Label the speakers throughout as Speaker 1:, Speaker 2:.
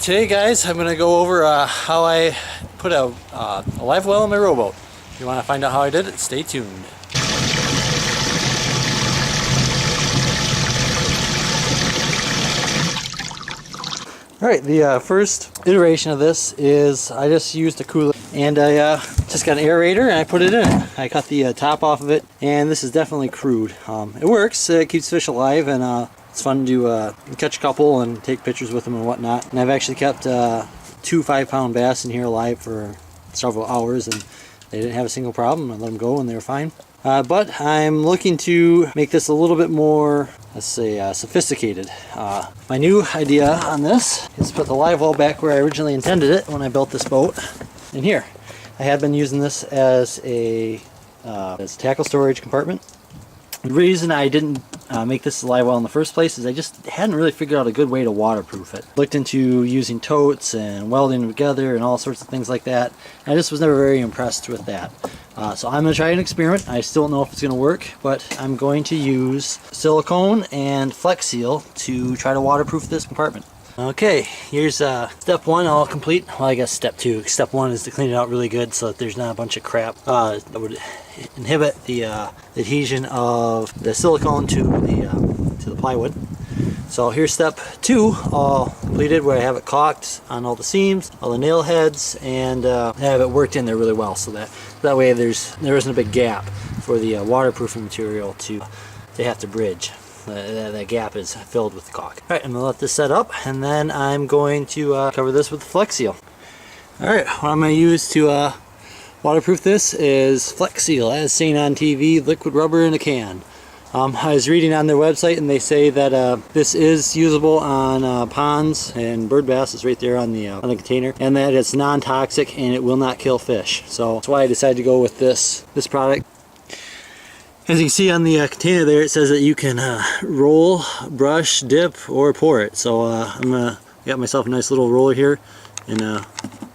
Speaker 1: Today, guys, I'm going to go over how I put a live well in my rowboat. If you want to find out how I did it, stay tuned. Alright, the first iteration of this is I just used a cooler and I just got an aerator and I put it in it. I cut the top off of it, and this is definitely crude. It works, it keeps fish alive, and it's fun to catch a couple and take pictures with them and whatnot. And I've actually kept 2 5-pound bass in here alive for several hours, and they didn't have a single problem. I let them go and they were fine. But I'm looking to make this a little bit more, let's say, sophisticated. My new idea on this is to put the live well back where I originally intended it when I built this boat, in here. I had been using this as a tackle storage compartment. The reason I didn't make this a live well in the first place is I just hadn't really figured out a good way to waterproof it. Looked into using totes and welding them together and all sorts of things like that. I just was never very impressed with that. So I'm going to try an experiment. I still don't know if it's going to work, but I'm going to use silicone and Flex Seal to try to waterproof this compartment. Okay, here's step 1 all complete. Well, I guess step 2. Step 1 is to clean it out really good so that there's not a bunch of crap that would inhibit the adhesion of the silicone to the plywood. So here's step 2 all completed, where I have it caulked on all the seams, all the nail heads, and I have it worked in there really well, so that way there isn't a big gap for the waterproofing material to have to bridge. That gap is filled with caulk. Alright, I'm going to let this set up, and then I'm going to cover this with the Flex Seal. Alright, what I'm going to use to waterproof this is Flex Seal, as seen on TV, liquid rubber in a can. I was reading on their website, and they say that this is usable on ponds, and bird bass is right there on the container, and that it's non-toxic and it will not kill fish. So that's why I decided to go with this product. As you can see on the container there, it says that you can roll, brush, dip, or pour it. So I got myself a nice little roller here, and I'm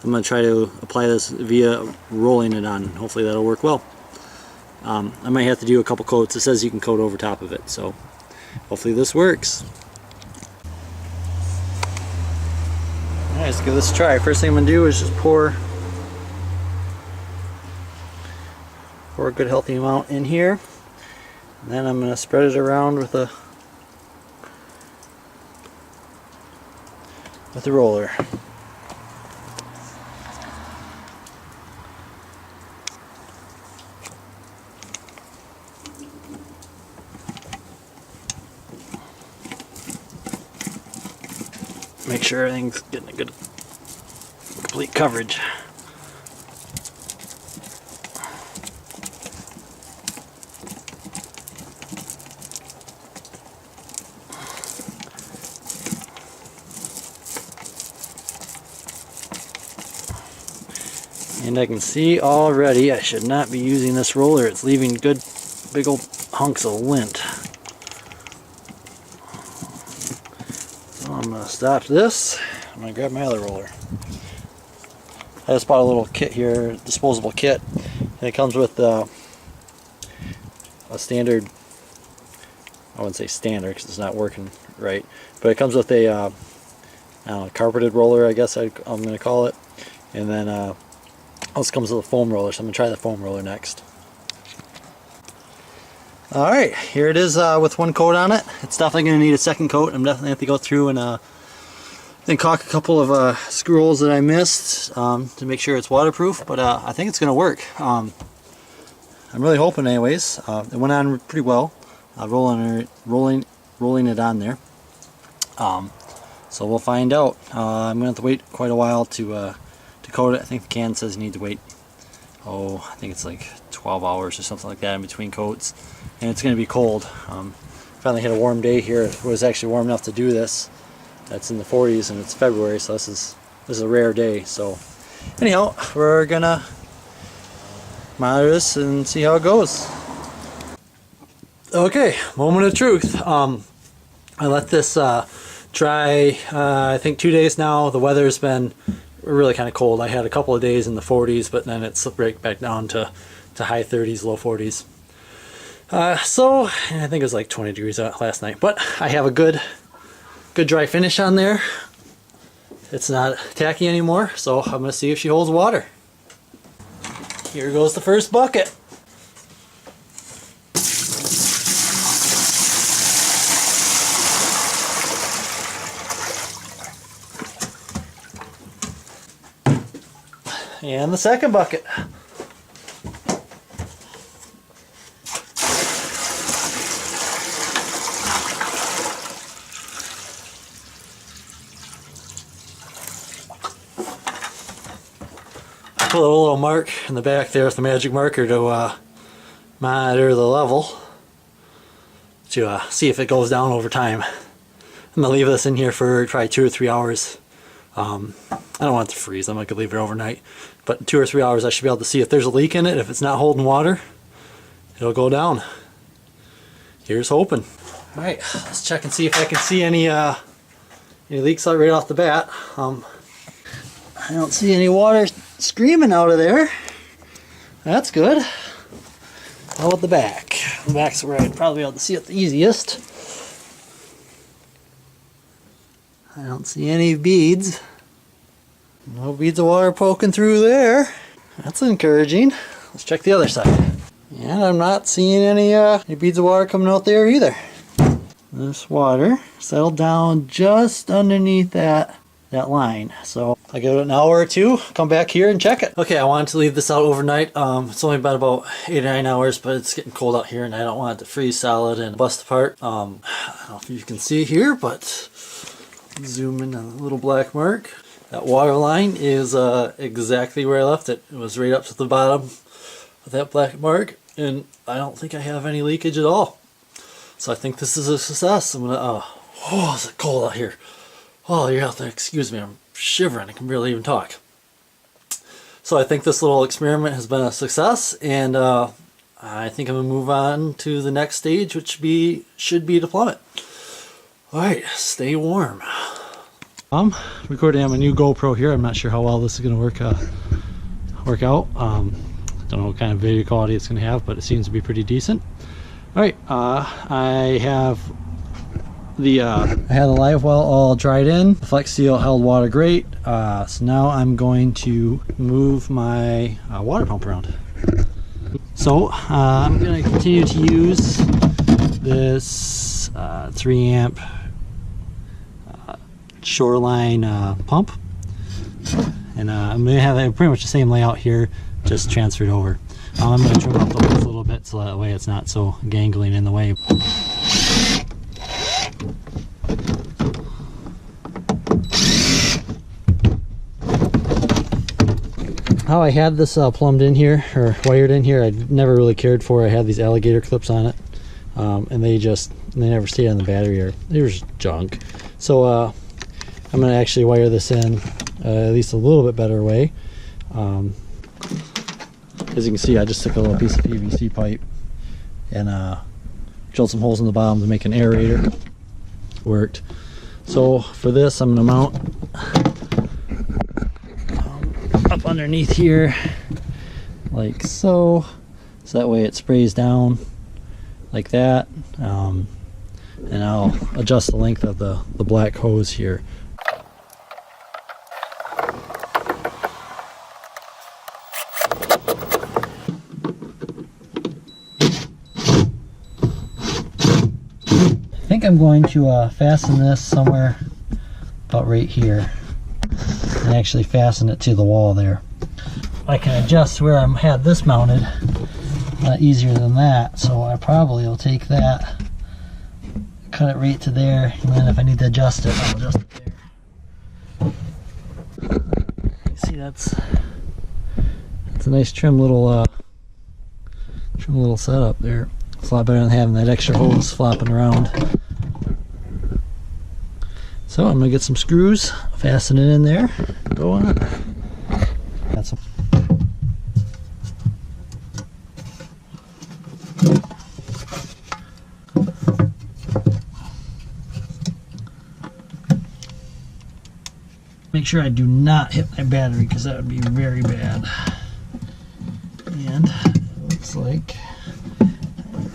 Speaker 1: going to try to apply this via rolling it on. Hopefully that'll work well. I might have to do a couple coats. It says you can coat over top of it, so hopefully this works. Alright, let's give this a try. First thing I'm going to do is just pour a good healthy amount in here. And then I'm going to spread it around with a roller. Make sure everything's getting a good complete coverage. And I can see already I should not be using this roller. It's leaving good big old hunks of lint. So I'm going to stop this. I'm going to grab my other roller. I just bought a little kit here, disposable kit. And it comes with a standard, I wouldn't say standard because it's not working right, but it comes with a I don't know, carpeted roller, I guess I'm going to call it. And then this comes with a foam roller, so I'm going to try the foam roller next. Alright, here it is with one coat on it. It's definitely going to need a second coat. I'm definitely going to have to go through and then caulk a couple of screw holes that I missed to make sure it's waterproof, but I think it's going to work. I'm really hoping anyways. It went on pretty well, rolling it on there. So we'll find out. I'm going to have to wait quite a while to coat it. I think the can says you need to wait, I think it's like 12 hours or something like that in between coats, and it's going to be cold. Finally hit a warm day here. It was actually warm enough to do this. That's in the 40s and it's February, so this is a rare day. So anyhow, we're gonna monitor this and see how it goes. Okay, moment of truth. I let this dry I think 2 days now. The weather's been really kind of cold. I had a couple of days in the 40s, but then it slipped right back down to high 30s, low 40s. So I think it was like 20 degrees out last night, but I have a good dry finish on there. it's not tacky anymore, so I'm gonna see if she holds water. Here goes the first bucket. And the second bucket. Put a little mark in the back there with the magic marker to monitor the level to see if it goes down over time. I'm gonna leave this in here for probably 2 or 3 hours. I don't want it to freeze. I'm not gonna leave it overnight, but in 2 or 3 hours I should be able to see if there's a leak in it. If it's not holding water, it'll go down. Here's hoping. All right, let's check and see if I can see any leaks right off the bat. I don't see any water screaming out of there. That's good. How about the back? The back's where I'd probably be able to see it the easiest. I don't see any beads. No beads of water poking through there. That's encouraging. Let's check the other side. And I'm not seeing any beads of water coming out there either. This water settled down just underneath that line. So I'll give it an hour or two, come back here and check it. Okay, I wanted to leave this out overnight. It's only been about 8 or 9 hours, but it's getting cold out here and I don't want it to freeze solid and bust apart. I don't know if you can see here, but zoom in on the little black mark. That water line is exactly where I left it. It was right up to the bottom of that black mark, and I don't think I have any leakage at all. So I think this is a success. I'm gonna, oh, is it cold out here? Oh, you have to excuse me, I'm shivering. I can barely even talk. So I think this little experiment has been a success, and I think I'm gonna move on to the next stage, which should be deployment. All right, stay warm. I'm recording on my new GoPro here. I'm not sure how well this is gonna work out. Don't know what kind of video quality it's gonna have, but it seems to be pretty decent. All right, I had the live well all dried in. The Flex Seal held water great. So now I'm going to move my water pump around. So I'm going to continue to use this 3 amp Shoreline pump, and I'm going to have pretty much the same layout here, just transferred over. I'm going to trim up the width a little bit so that way it's not so gangling in the way. How I had this plumbed in here, or wired in here, I never really cared for. I had these alligator clips on it, and they never stayed on the battery, or they were just junk. So I'm going to actually wire this in at least a little bit better way. As you can see, I just took a little piece of PVC pipe and drilled some holes in the bottom to make an aerator. Worked. So for this, I'm going to mount up underneath here like so that way it sprays down like that, and I'll adjust the length of the black hose here. I think I'm going to fasten this somewhere about right here and actually fasten it to the wall there. I can adjust where I had this mounted a lot easier than that, so I probably will take that, cut it right to there, and then if I need to adjust it, I'll adjust it there. See, that's a nice trim little setup there. It's a lot better than having that extra hose flopping around. So I'm gonna get some screws, fasten it in there, go on it. That's a make sure I do not hit my battery, because that would be very bad. And it looks like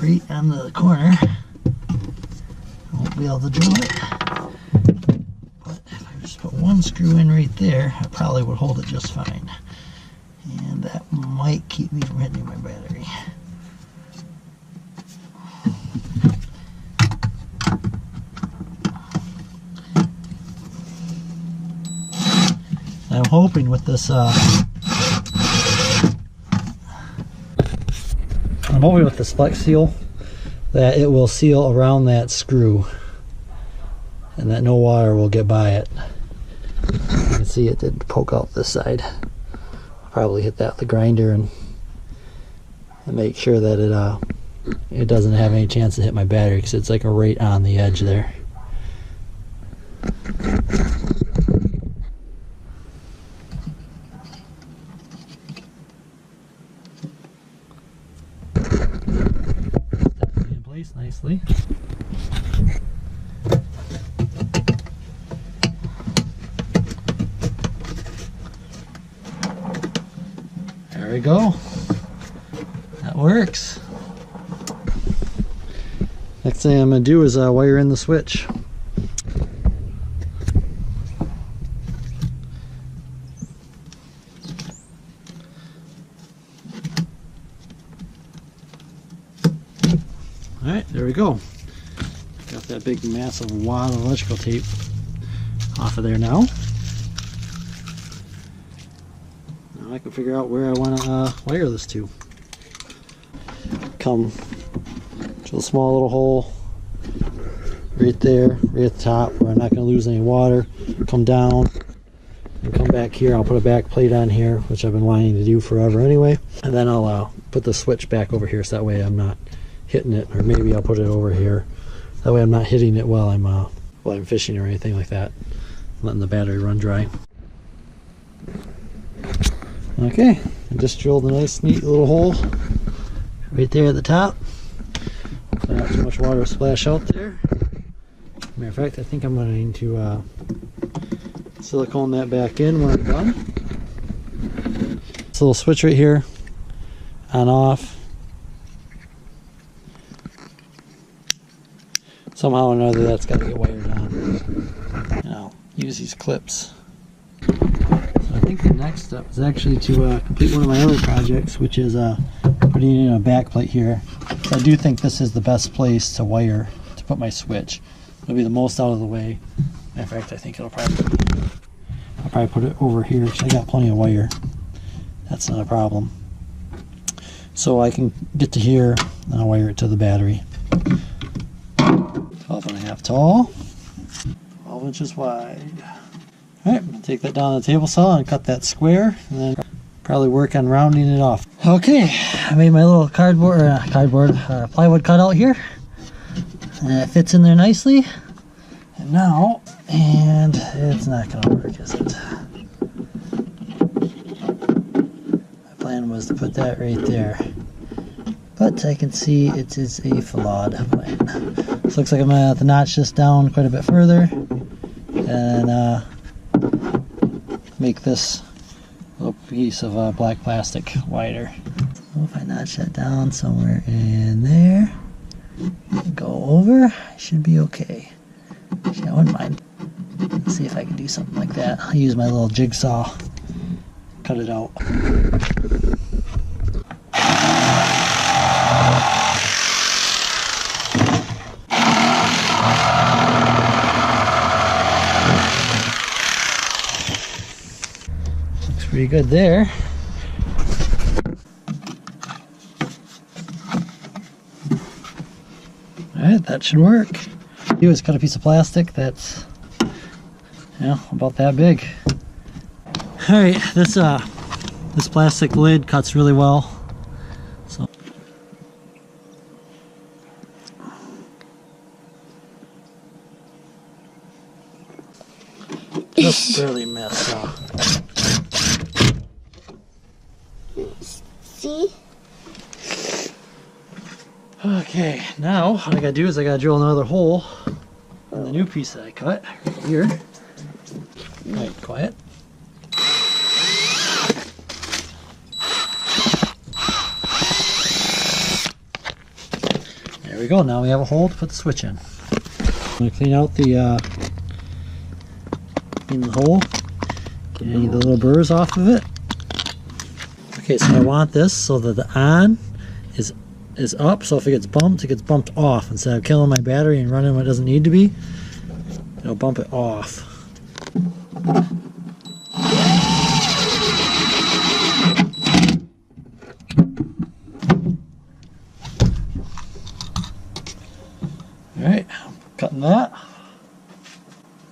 Speaker 1: right on the corner, I won't be able to drill it. But if I just put one one screw in right there, I probably would hold it just fine. And that might keep me from hitting my battery. I'm hoping with this Flex Seal that it will seal around that screw and that no water will get by it. You can see it did poke out this side. I'll probably hit that with the grinder and make sure that it doesn't have any chance to hit my battery, because it's like right on the edge there. Definitely in place nicely. There we go. That works. Next thing I'm going to do is wire in the switch. Alright, there we go. Got that big massive wad of electrical tape off of there now. Now I can figure out where I want to wire this to. Come to a small little hole right there, right at the top, where I'm not going to lose any water. Come down and come back here. I'll put a back plate on here, which I've been wanting to do forever anyway. And then I'll put the switch back over here, so that way I'm not hitting it, or maybe I'll put it over here. That way I'm not hitting it while I'm fishing or anything like that. I'm letting the battery run dry. Okay, I just drilled a nice neat little hole right there at the top. Hopefully not too much water will splash out there. Matter of fact, I think I'm going to silicone that back in when I'm done. This little switch right here, on off. Somehow or another that's got to get wired on. And I'll use these clips. So I think the next step is actually to complete one of my other projects, which is putting in a back plate here. So I do think this is the best place to wire, to put my switch. It'll be the most out of the way. In fact, I think I'll probably put it over here, because I got plenty of wire. That's not a problem. So I can get to here and I'll wire it to the battery. 12.5 tall, 12 inches wide. Alright, take that down to the table saw and cut that square, and then probably work on rounding it off. Okay, I made my little plywood cutout here, and it fits in there nicely. And it's not going to work, is it? My plan was to put that right there, but I can see it is a flawed plan. This looks like I'm going to have to notch this down quite a bit further and make this little piece of black plastic wider. So if I notch that down somewhere in there, go over, I should be okay. Actually, I wouldn't mind. Let's see if I can do something like that. I'll use my little jigsaw, cut it out. Looks pretty good there. Alright, that should work. Do is cut a piece of plastic that's, you know, about that big. Alright, this plastic lid cuts really well. So just barely missed.
Speaker 2: See?
Speaker 1: Okay, now what I gotta do is I gotta drill another hole on the new piece that I cut right here. Alright, quiet. There we go, now we have a hole to put the switch in. I'm gonna clean out the clean the hole, get any of the little burrs off of it. Okay, so I want this so that the on is up, so if it gets bumped off. Instead of killing my battery and running when it doesn't need to be, it'll bump it off. Alright, cutting that.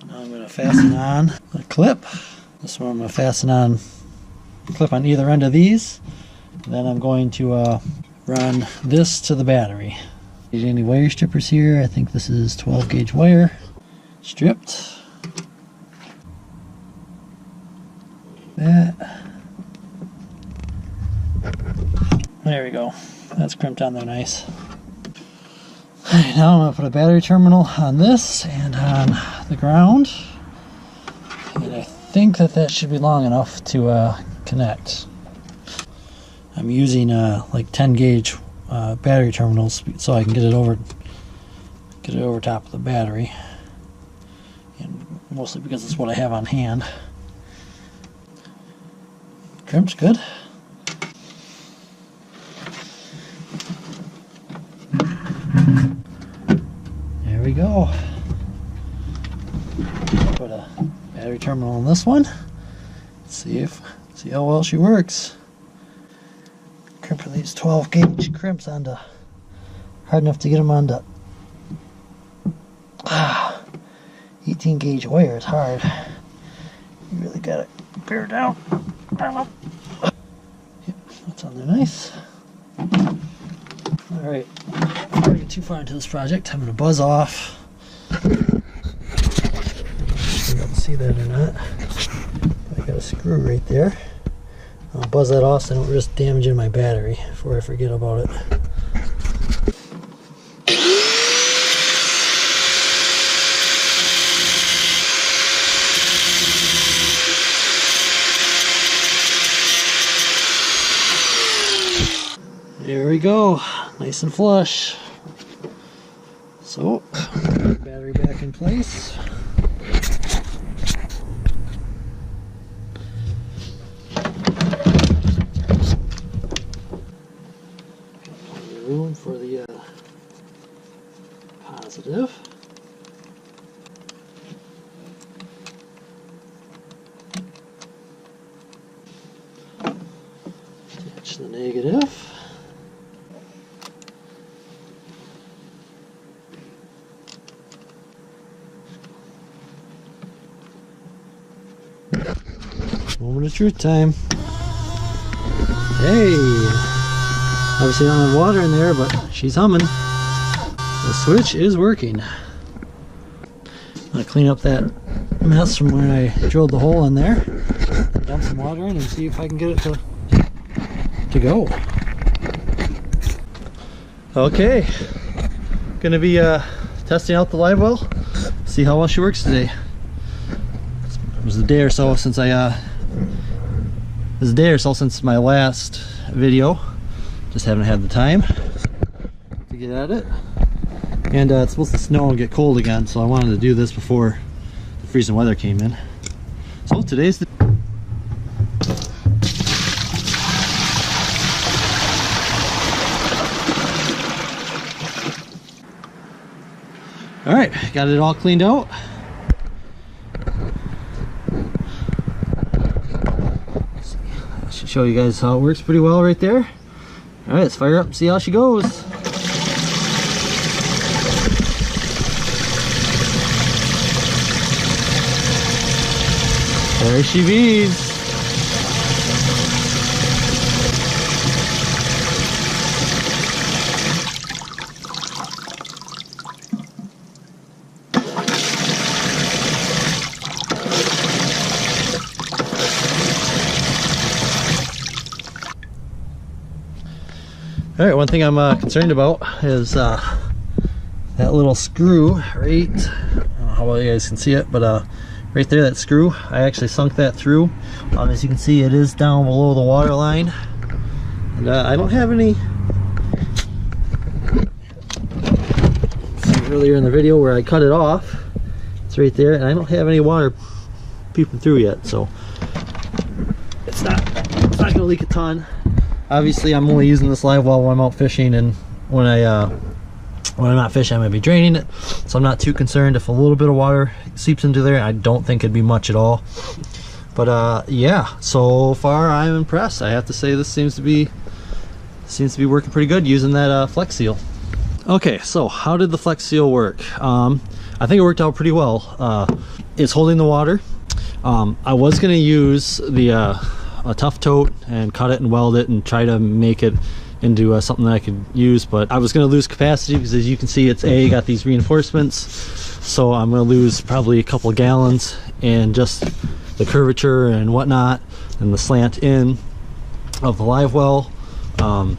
Speaker 1: Now I'm going to fasten on a clip. This one I'm going to fasten on a clip on either end of these. Then I'm going to run this to the battery. Need any wire strippers here? I think this is 12 gauge wire. Stripped. That. There we go. That's crimped on there nice. Alright, now I'm going to put a battery terminal on this and on the ground. And I think that should be long enough to connect. I'm using like 10 gauge battery terminals so I can get it over top of the battery, and mostly because it's what I have on hand. Crimp's good. There we go. Put a battery terminal on this one. See how well she works. Crimping these 12 gauge crimps onto hard enough to get them onto 18 gauge wire is hard. You really gotta bear down. Yep, that's on there nice. Alright, before I get too far into this project, I'm gonna buzz off. I don't know if you'll be able to see that or not. I got a screw right there. I'll buzz that off so I don't risk damaging my battery before I forget about it. There we go, nice and flush. So, put the battery back in place. Room for the positive. Attach the negative. Moment of truth time. Hey! Obviously I don't have water in there, but she's humming. The switch is working. I'm going to clean up that mess from when I drilled the hole in there. Dump some water in and see if I can get it to go. Okay. Going to be testing out the Livewell. See how well she works today. It was a day or so since since my last video. Just haven't had the time to get at it. And it's supposed to snow and get cold again, so I wanted to do this before the freezing weather came in. So today's the Alright, got it all cleaned out. I should show you guys how it works pretty well right there. Alright, let's fire up and see how she goes. There she bees. Alright, one thing I'm concerned about is that little screw right, I don't know how well you guys can see it, but right there, that screw, I actually sunk that through. As you can see, it is down below the water line. And I don't have any, see earlier in the video where I cut it off, it's right there, and I don't have any water peeping through yet, so it's not gonna leak a ton. Obviously, I'm only using this live well when I'm out fishing, and when I'm not fishing, I'm gonna be draining it, so I'm not too concerned if a little bit of water seeps into there. I don't think it'd be much at all. But yeah, so far I'm impressed. I have to say this seems to be working pretty good using that Flex Seal. Okay, so how did the Flex Seal work? I think it worked out pretty well. It's holding the water. I was gonna use a tough tote and cut it and weld it and try to make it into something that I could use, but I was going to lose capacity because, as you can see, it's got these reinforcements, so I'm going to lose probably a couple of gallons in just the curvature and whatnot and the slant in of the live well. And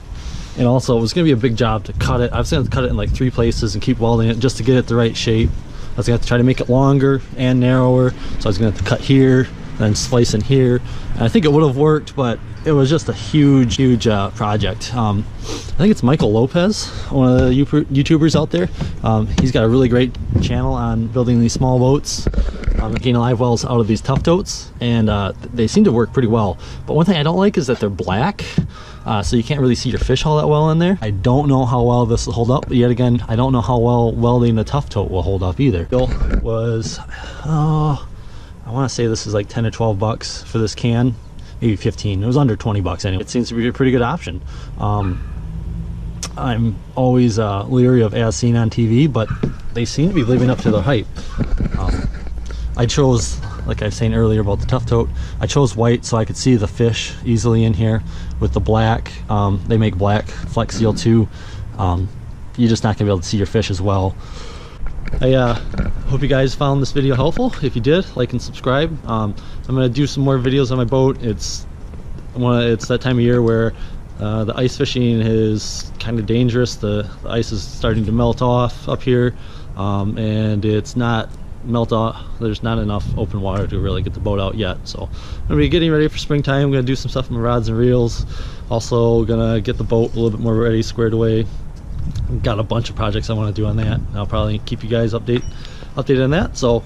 Speaker 1: also, it was going to be a big job to cut it. I was going to cut it in like 3 places and keep welding it just to get it the right shape. I was going to have to try to make it longer and narrower, so I was going to have to cut here, then slice in here, and I think it would have worked, but it was just a huge project. I think it's Michael Lopez, one of the YouTubers out there. He's got a really great channel on building these small boats, getting live wells out of these tough totes, and they seem to work pretty well. But one thing I don't like is that they're black, so you can't really see your fish all that well in there. I don't know how well this will hold up, but yet again, I don't know how well welding the tough tote will hold up either. It was I want to say this is like 10 or 12 bucks for this can, maybe 15. It was under 20 bucks anyway. It seems to be a pretty good option. I'm always leery of as seen on TV, but they seem to be living up to the hype. I chose, like I was saying earlier about the tough tote, I chose white so I could see the fish easily in here. With the black, they make black Flex Seal too. You're just not gonna be able to see your fish as well. I hope you guys found this video helpful. If you did, like and subscribe. I'm gonna do some more videos on my boat. It's that time of year where the ice fishing is kind of dangerous. The ice is starting to melt off up here, and it's not melt off. There's not enough open water to really get the boat out yet. So I'm gonna be getting ready for springtime. I'm gonna do some stuff with my rods and reels. Also gonna get the boat a little bit more ready, squared away. Got a bunch of projects I want to do on that. I'll probably keep you guys updated on that. So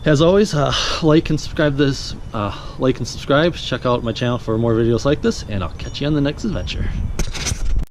Speaker 1: as always, like and subscribe. Check out my channel for more videos like this, and I'll catch you on the next adventure.